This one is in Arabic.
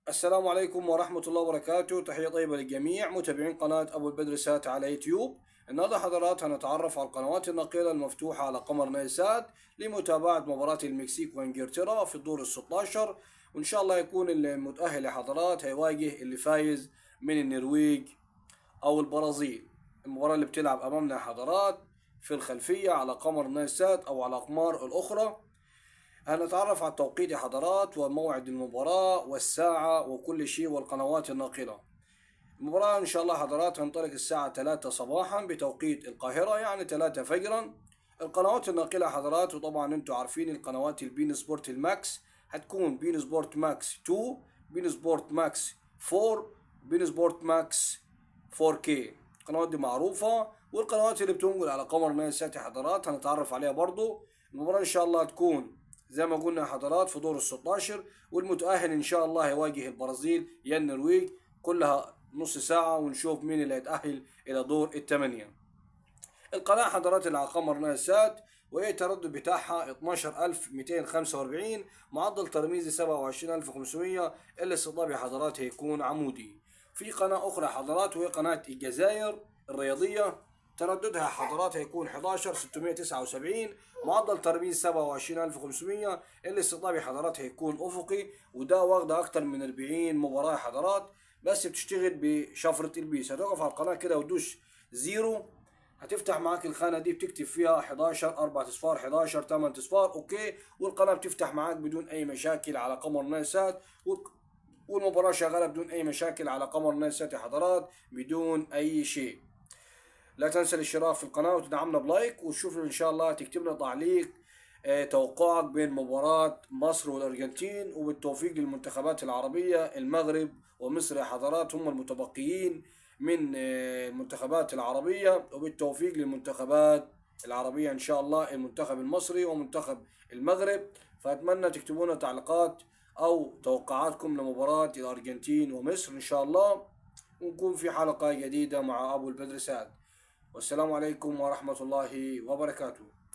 السلام عليكم ورحمة الله وبركاته. تحية طيبة للجميع متابعين قناة أبو البدر سات على يوتيوب. النهاردة حضرات هنتعرف على القنوات الناقلة المفتوحة على قمر نايل سات لمتابعة مباراة المكسيك وإنجلترا في الدور الستاشر، وإن شاء الله يكون المتأهل لحضرات هيواجه اللي فايز من النرويج أو البرازيل. المباراة اللي بتلعب أمامنا حضرات في الخلفية على قمر نايل سات أو على الأقمار الأخرى. هنتعرف على التوقيت يا حضرات وموعد المباراة والساعة وكل شيء والقنوات الناقلة. المباراة إن شاء الله حضرات هنطلق الساعة 3 صباحا بتوقيت القاهرة، يعني 3 فجرا. القنوات الناقلة حضرات، وطبعا انتوا عارفين القنوات البين سبورت الماكس هتكون بين سبورت ماكس 2، بين سبورت ماكس 4، بين سبورت ماكس 4K. القنوات دي معروفة، والقنوات اللي بتنقل على قمر نايل سات حضرات هنتعرف عليها برضو. المباراة إن شاء الله تكون زي ما قلنا حضرات في دور ال16، والمتأهل إن شاء الله يواجه البرازيل يا النرويج. كلها نص ساعة ونشوف مين اللي هيتأهل إلى دور الثمانية. القناة حضرات اللي على قمر نايل سات، وهي التردد بتاعها 12245، معدل ترميزي 27500. الاستضافة يا حضرات هيكون عمودي. في قناة أخرى حضرات وهي قناة الجزائر الرياضية، ترددها حضرات هيكون 11679، معدل ترميز 27500. الاستضافة حضرات هيكون أفقي، وده واخدة أكتر من 40 مباراة حضرات، بس بتشتغل بشفرة البيس. هتوقف على القناة كده وتدوس زيرو، هتفتح معاك الخانة دي بتكتب فيها 11 4 صفار 11 8 صفار اوكي، والقناة بتفتح معاك بدون اي مشاكل على قمر نايل سات، والمباراة شغالة بدون اي مشاكل على قمر نايل سات يا حضرات بدون اي شيء. لا تنسى الاشتراك في القناة وتدعمنا بلايك، وتشوف ان شاء الله تكتب لنا تعليق توقعك بين مباراة مصر والارجنتين، وبالتوفيق للمنتخبات العربية. المغرب ومصر يا حضرات هم المتبقيين من المنتخبات العربية، وبالتوفيق للمنتخبات العربية إن شاء الله، المنتخب المصري ومنتخب المغرب. فأتمنى تكتبونا تعليقات أو توقعاتكم لمباراة الأرجنتين ومصر إن شاء الله، ونكون في حلقة جديدة مع أبو البدر سعد. والسلام عليكم ورحمة الله وبركاته.